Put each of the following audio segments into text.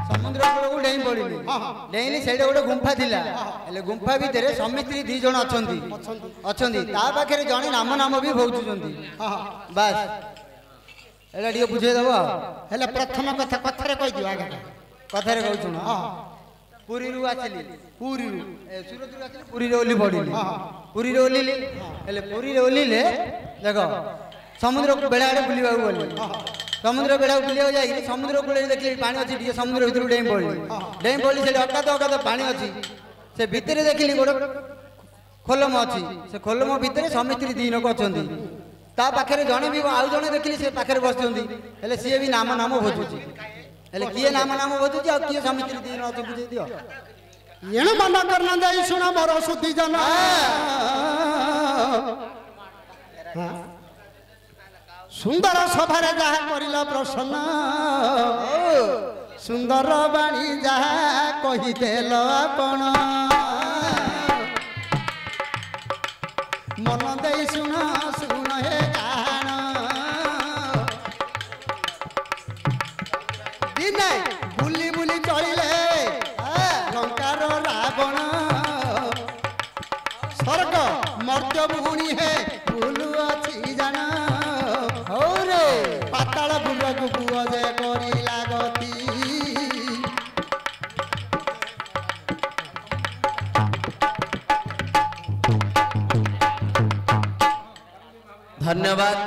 समुद्र कूल को डेई पड़ी डेली से गोटे गुंफा थिला गुंफा भितर स्वामी स्त्री 2 जन अच्छा पाखे जड़े नाम नाम भी भोजुंट बास ये बुझेदेव हेले प्रथम कथा कथारे कह दियो आगे कथार कहूँ शुण पुरी आसली पुरी सूरत आसली पुरी ओह्ली पड़ी पुरी ओह्लिली पुरी ओह्लिले देख समुद्र बेड़ा आड़े बुलवा गली समुद्र बेड़ा बुलिया जाए समुद्र कूल देखिए पानी अच्छी समुद्र भर डेई पड़ी से अकात पानी अच्छी से भितर देखिली गोटे खोलम अच्छी से खोलम भितर स्वामी स्त्री 2 लोक अच्छा ता पाखे जड़े भी आउ जड़े देखिली से पाखे बस सी भी नाम नाम भोजुची किए नाम नाम भोजुची आ किए स्वामी स्त्री 2 जन अच्छे बुझे दियो एणु मन करना जाई सुना मोर सुधी जन सुंदर सभार जहा करिला प्रसन्न सुंदर बाणी जहा कहिदेल आपण मन दे सुन सुन हे गान दिने बुली बुली चलिले लंकार रावण स्वर्ग मर्त्य भूणी हे भूलु अछि जाना पाताल बुलक बुआ जे करी लागती धन्यवाद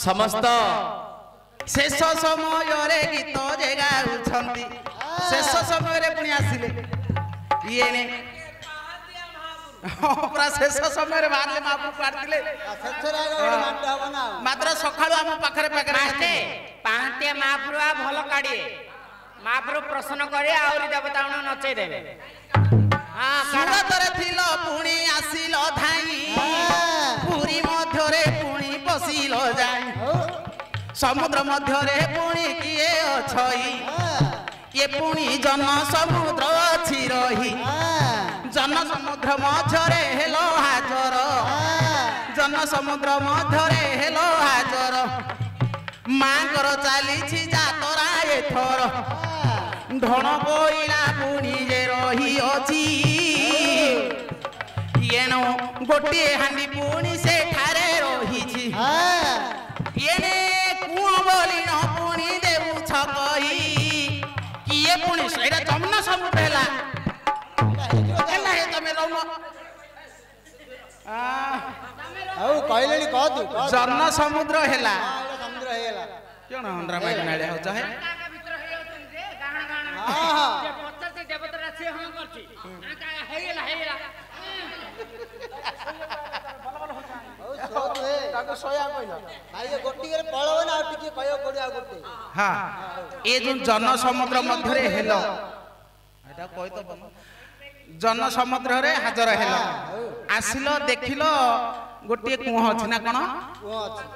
समस्त शेष समय गीत जे गाउछंती शेष समय पुणी आसिले ये ने पूरा शेष समय बाहर महाप्रभु काटले मात्र सकाळु आम पाखरे पाखरे पांते महाप्रभु भल काढे महाप्रभु प्रसन्न करे आउरी देवता नचै देबे सूरत रे थिलो पुणी आसिलो धाई पुरी मध्यरे पुणी बसिलो जाई समुद्र मध्यरे पुणी किए अछई ये पुणी जन समुद्र अछि रही जन समुद्र मध्यरे हेलो हाजर जन समुद्र मध्यरे हेलो हाजर मांकर चाली जातरा एथर ढण बोइला पुणी जे रही अछि येनो गोटे हांडी पुणी से ठारे रही छी येने कुओ बोली न पुणी देउ छकई किए पुणी सेरा जमुना समुद्र हेला हेला हे तमे रहनो आउ कहलेनी कह तू जन समुद्र हेला समुद्र हेला केन हंड्रा माइक नाळे हो चाहे ये जो जन समुद्र मध्य हेल जन समुद्र रे हाजर हेल आसिल देखिल गोटे कुह अच्छी ना कौन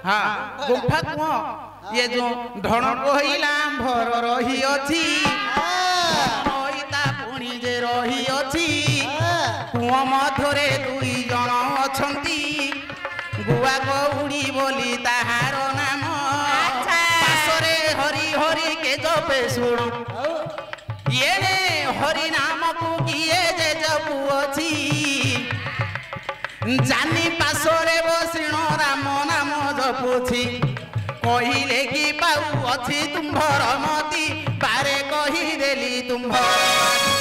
हाँ गुंफा कुह ये जो ढण कोहिला भर रही अछि पुणी जे रही अछि कुह मध्यरे 2 जन अछंती गुआ गौड़ी बोली ताहार नाम पासरे हरि हरि के जपे सुण ये हरि नाम को किए जे जपु अछि जानी पासरे बसिण राम नाम जपुछि कहिले कि पाऊ अछि तुम्भर मती बारे कहि देली तुम्भर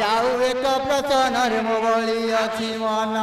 आउ एक प्रसन्न मोबली अच्छी मन